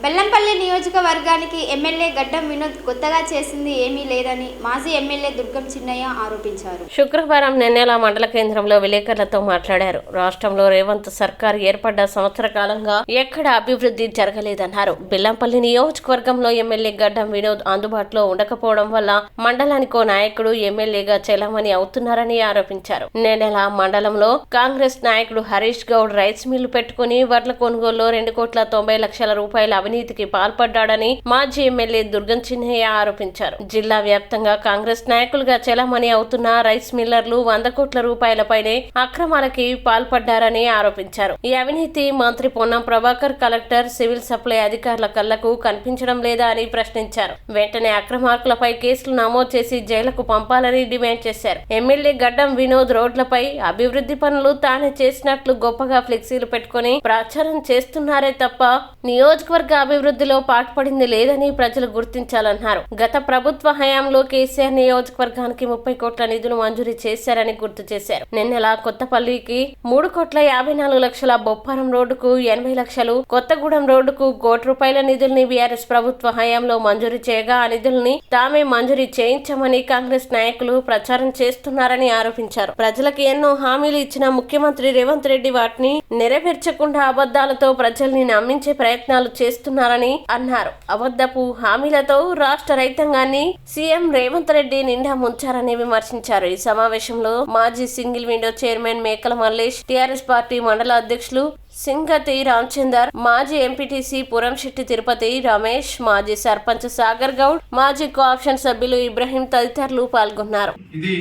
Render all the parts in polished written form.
బెల్లంపల్లి నియోజకవర్గానికి ఎమ్మెల్యే గడ్డం వినోద్ కొత్తగా చేసింది ఏమీ లేదని మాజీ ఎమ్మెల్యే దుర్గం చిన్నయ్య ఆరోపించారు. శుక్రవారం నెన్నెల మండల కేంద్రంలో విలేకరులతో మాట్లాడారు. రాష్ట్రంలో రేవంత్ సర్కార్ ఏర్పడ్డ సంవత్సర కాలంగా ఎక్కడ అభివృద్ధి జరగలేదన్నారు. బెల్లంపల్లి నియోజకవర్గంలో ఎమ్మెల్యే గడ్డం వినోద్ అందుబాటులో ఉండకపోవడం వల్ల మండలానికో నాయకుడు ఎమ్మెల్యేగా చెలామణి అవుతున్నారని ఆరోపించారు. నెన్నెల మండలంలో కాంగ్రెస్ నాయకుడు హరీష్ గౌడ్ రైస్ మిల్లు పెట్టుకుని వడ్ల కొనుగోలులో 2,90,00,000 రూపాయల అవినీతికి పాల్పడ్డాడని మాజీ ఎమ్మెల్యే దుర్గం చిన్నయ్య ఆరోపించారు. జిల్లా వ్యాప్తంగా కాంగ్రెస్ నాయకులుగా చెలామణి అవుతున్న రైస్ మిల్లర్లు 100 కోట్ల రూపాయలపైనే అక్రమాలకి పాల్పడ్డారని ఆరోపించారు. ఈ అవినీతి మంత్రి Ponnam Prabhakar, collector, civil supply అధికారుల కళ్లకు కనిపించడం లేదా అని ప్రశ్నించారు. వెంటనే అక్రమార్కులపై కేసులు నమోదు చేసి జైలుకు పంపాలని డిమాండ్ చేశారు. ఎమ్మెల్యే గడ్డం వినోద్ రోడ్లపై అభివృద్ధి పనులు తానే చేసినట్లు గొప్పగా ఫ్లెక్సీలు పెట్టుకుని ప్రచారం చేస్తున్నారే తప్ప నియోజకవర్గ అభివృద్ధిలో పాటుపడింది లేదని ప్రజలు గుర్తించాలన్నారు. గత ప్రభుత్వ హయాంలో కేసీఆర్ నియోజకవర్గానికి 30 కోట్ల నిధులు మంజూరు చేశారని గుర్తు చేశారు. నిన్నెల కొత్తపల్లికి 3,54,00,000, బొప్పారం రోడ్డుకు 80 లక్షలు, కొత్తగూడెం రోడ్డుకు ₹1 కోటి నిధుల్ని బీఆర్ఎస్ ప్రభుత్వ హయాంలో మంజూరు చేయగా ఆ నిధుల్ని తామే మంజూరు చేయించామని కాంగ్రెస్ నాయకులు ప్రచారం చేస్తున్నారని ఆరోపించారు. ప్రజలకు ఎన్నో హామీలు ఇచ్చిన ముఖ్యమంత్రి రేవంత్ రెడ్డి వాటిని నెరవేర్చకుండా అబద్ధాలతో ప్రజల్ని నమ్మించే ప్రయత్నాలు చేస్తున్నారని అన్నారు. అబద్ధపు హామీలతో రాష్ట్ర రైతాంగాన్ని సీఎం రేవంత్ రెడ్డి నిండా ముంచారని విమర్శించారు. ఈ సమావేశంలో మాజీ సింగిల్ విండో చైర్మన్ మేకల మల్లేష్, టీఆర్ఎస్ పార్టీ మండల అధ్యక్షులు సింగతి రామచందర్, మాజీ ఎంపీటీసీ పురంశెట్టి తిరుపతి రమేష్, మాజీ సర్పంచ్ సాగర్ గౌడ్, మాజీ కోఆప్షన్ సభ్యులు ఇబ్రహీం తదితరులు పాల్గొన్నారు. ఇది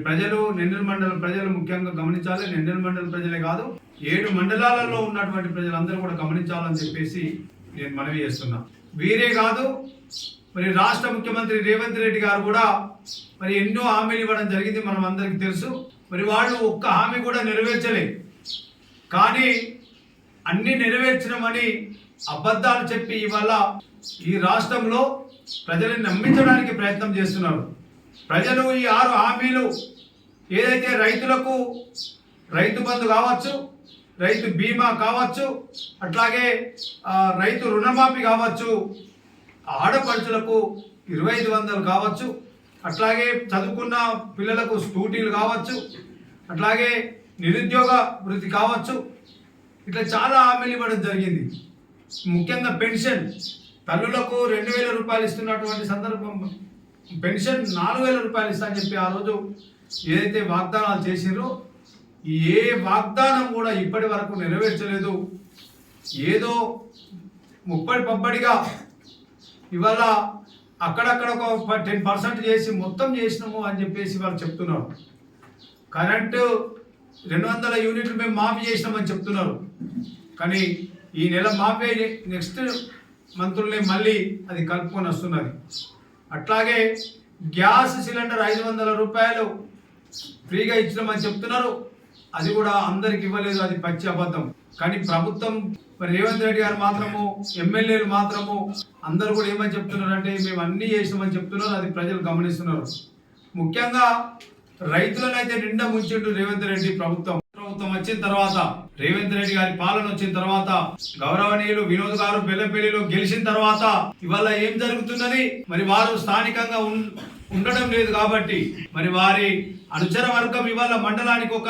ప్రజలు, నెన్నెల మండలం ప్రజలు ముఖ్యంగా గమనించాలి. నెన్నెల మండలం ప్రజలే కాదు, 7 మండలాలలో ఉన్నటువంటి ప్రజలందరూ కూడా గమనించాలని చెప్పేసి నేను మనవి చేస్తున్నా. వీరే కాదు, మరి రాష్ట్ర ముఖ్యమంత్రి రేవంత్ రెడ్డి గారు కూడా మరి ఎన్నో హామీలు ఇవ్వడం జరిగింది, మనం అందరికీ తెలుసు. మరి వాళ్ళు ఒక్క హామీ కూడా నెరవేర్చలేదు. కానీ అన్ని నెరవేర్చడమని అబద్ధాలు చెప్పి ఇవాళ ఈ రాష్ట్రంలో ప్రజలను నమ్మించడానికి ప్రయత్నం చేస్తున్నారు. ప్రజలు ఈ 6 హామీలు ఏదైతే రైతులకు రైతు బంధు కావచ్చు, రైతు బీమా కావచ్చు, అట్లాగే రైతు రుణమాఫీ కావచ్చు, ఆడపడుచులకు 2,500 కావచ్చు, అట్లాగే చదువుకున్న పిల్లలకు స్కూటీలు కావచ్చు, అట్లాగే నిరుద్యోగ వృత్తి కావచ్చు, ఇట్లా చాలా హామీలు ఇవ్వడం జరిగింది. ముఖ్యంగా పెన్షన్ తల్లులకు 2,000 రూపాయలు ఇస్తున్నటువంటి సందర్భం, పెన్షన్ 4,000 రూపాయలు ఇస్తా అని చెప్పి ఆ రోజు ఏదైతే వాగ్దానాలు చేసిరో ఏ వాగ్దానం కూడా ఇప్పటి వరకు నెరవేర్చలేదు. ఏదో ముప్పడి పబ్బడిగా ఇవాళ అక్కడక్కడ ఒక 10% చేసి మొత్తం చేసినాము అని చెప్పేసి వాళ్ళు చెప్తున్నారు. కరెంటు 200 యూనిట్లు మేము మాఫీ చేసినామని చెప్తున్నారు. కానీ ఈ నెల మాఫీ నెక్స్ట్ మంత్రులే మళ్ళీ అది కలుపుకొని వస్తున్నది. అట్లాగే గ్యాస్ సిలిండర్ 500 రూపాయలు ఫ్రీగా ఇచ్చినామని చెప్తున్నారు. అది కూడా అందరికి ఇవ్వలేదు, అది పచ్చి అబద్ధం. కానీ ప్రభుత్వం, మరి రేవంత్ రెడ్డి గారు మాత్రము, ఎమ్మెల్యేలు మాత్రము అందరూ కూడా ఏమని చెప్తున్నారు అంటే మేము అన్నీ చేసినామని చెప్తున్నారు. అది ప్రజలు గమనిస్తున్నారు. ముఖ్యంగా రైతులను అయితే నిండా ముంచిండు రేవంత్ రెడ్డి ప్రభుత్వం వచ్చిన తర్వాత, రేవంత్ రెడ్డి గారి పాలన వచ్చిన తర్వాత, గౌరవనీయులు వినోద్ గారు బెల్లంపల్లిలో గెలిచిన తర్వాత ఇవాళ ఏం జరుగుతున్నది? మరి వారు స్థానికంగా ఉండడం లేదు కాబట్టి మరి వారి అనుచర వర్గం ఇవాళ మండలానికి ఒక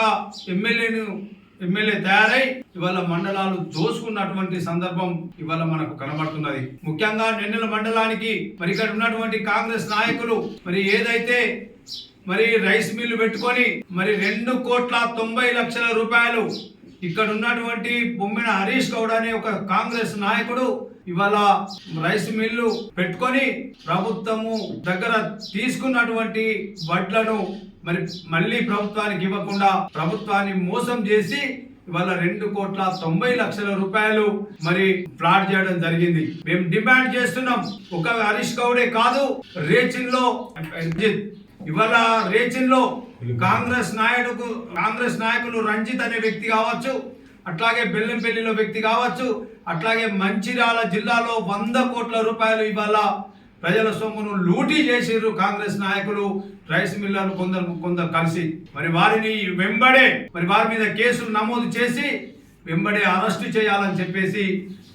ఎమ్మెల్యే తయారై ఇవాళ మండలాలు దోసుకున్నటువంటి సందర్భం ఇవాళ మనకు కనబడుతున్నది. ముఖ్యంగా నెన్నెల మండలానికి మరి ఇక్కడ ఉన్నటువంటి కాంగ్రెస్ నాయకులు మరి ఏదైతే మరి రైస్ మిల్లు పెట్టుకొని మరి 2,90,00,000 రూపాయలు ఇక్కడ ఉన్నటువంటి బొమ్మిన హరీష్ గౌడ్ అనే ఒక కాంగ్రెస్ నాయకుడు ఇవాళ రైస్ మిల్లు పెట్టుకొని ప్రభుత్వము దగ్గర తీసుకున్నటువంటి వడ్లను మరి మళ్ళీ ప్రభుత్వానికి ఇవ్వకుండా ప్రభుత్వాన్ని మోసం చేసి ఇవాళ 2,90,00,000 రూపాయలు మరి ఫ్రాడ్ చేయడం జరిగింది. మేము డిమాండ్ చేస్తున్నాం, ఒక హరీష్ గౌడే కాదు, రేచిన్లో ఇవాళ రేచిన్లో కాంగ్రెస్ నాయకులు రంజిత్ అనే వ్యక్తి కావచ్చు, అట్లాగే బెల్లంపల్లిలో వ్యక్తి కావచ్చు, అట్లాగే మంచిర్యాల జిల్లాలో 100 కోట్ల రూపాయలు ఇవాళ ప్రజల సొమ్మును లూటీ చేసిర్రు కాంగ్రెస్ నాయకులు, రైస్ మిల్లర్లు కొందరు కలిసి. మరి వారిని వెంబడే మరి వారి మీద కేసులు నమోదు చేసి వెంబడే అరెస్టు చేయాలని చెప్పేసి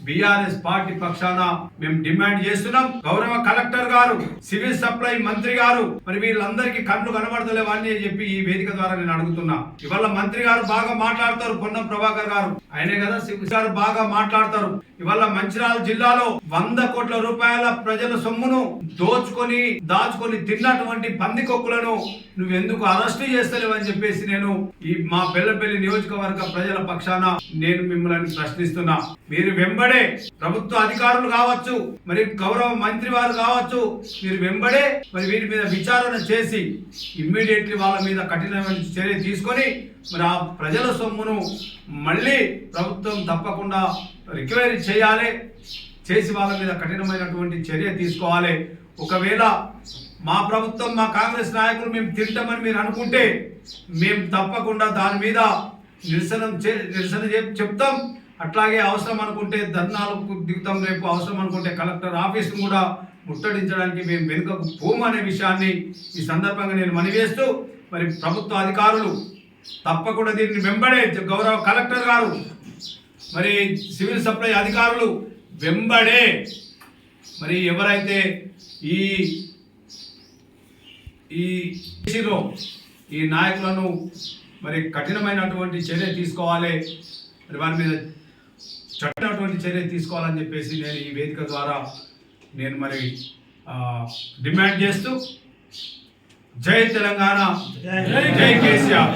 బీఆర్ఎస్ పార్టీ పక్షాన మేము డిమాండ్ చేస్తున్నాం. గౌరవ కలెక్టర్ గారు, సివిల్ సప్లై మంత్రి గారు, మరి వీళ్ళందరికీ కళ్ళు కనబడతలేవని చెప్పి ఈ వేదిక ద్వారా నేను అడుగుతున్నా. ఇవాళ మంత్రి గారు బాగా మాట్లాడతారు, పొన్నం ప్రభాకర్ గారు, ఆయనే కదా సివిల్ గారు బాగా మాట్లాడతారు. ఇవాళ మంచిర్యాల జిల్లాలో 100 కోట్ల రూపాయల ప్రజల సొమ్మును దాచుకొని తిన్నటువంటి పందికొక్కులను నువ్వెందుకు అరెస్ట్ చేస్తలేవని చెప్పేసి నేను ఈ మా బెల్లంపల్లి నియోజకవర్గ ప్రజల పక్షాన నేను మిమ్మల్ని ప్రశ్నిస్తున్నా. మీరు వెంబడే ప్రభుత్వ అధికారులు కావచ్చు, మరి గౌరవ మంత్రి వారు కావచ్చు, మీరు వెంబడే మరి వీరి మీద విచారణ చేసి ఇమ్మీడియట్లీ వాళ్ళ మీద కఠినమైన చర్య తీసుకొని మరి ఆ ప్రజల సొమ్మును మళ్ళీ ప్రభుత్వం తప్పకుండా రికవరీ చేసి వాళ్ళ మీద కఠినమైనటువంటి చర్య తీసుకోవాలి. ఒకవేళ మా ప్రభుత్వం, మా కాంగ్రెస్ నాయకులు మేము తింటామని మీరు అనుకుంటే మేము తప్పకుండా దాని మీద నిరసన చెప్తాం. అట్లాగే అవసరం అనుకుంటే ధర్నాలకు దిగుతాం. రేపు అవసరం అనుకుంటే కలెక్టర్ ఆఫీస్ను కూడా ముట్టడించడానికి మేము వెనుకకు పోము అనే విషయాన్ని ఈ సందర్భంగా నేను మనవేస్తూ, మరి ప్రభుత్వ అధికారులు తప్పకుండా దీన్ని వెంబడే గౌరవ కలెక్టర్ గారు, మరి సివిల్ సప్లై అధికారులు వెంబడే మరి ఎవరైతే ఈ నాయకులను మరి కఠినమైనటువంటి చర్య తీసుకోవాలి, మరి వారి మీద చట్టమైనటువంటి చర్య తీసుకోవాలని చెప్పేసి నేను ఈ వేదిక ద్వారా నేను మరి డిమాండ్ చేస్తూ, జై తెలంగాణ, జై కేసీఆర్.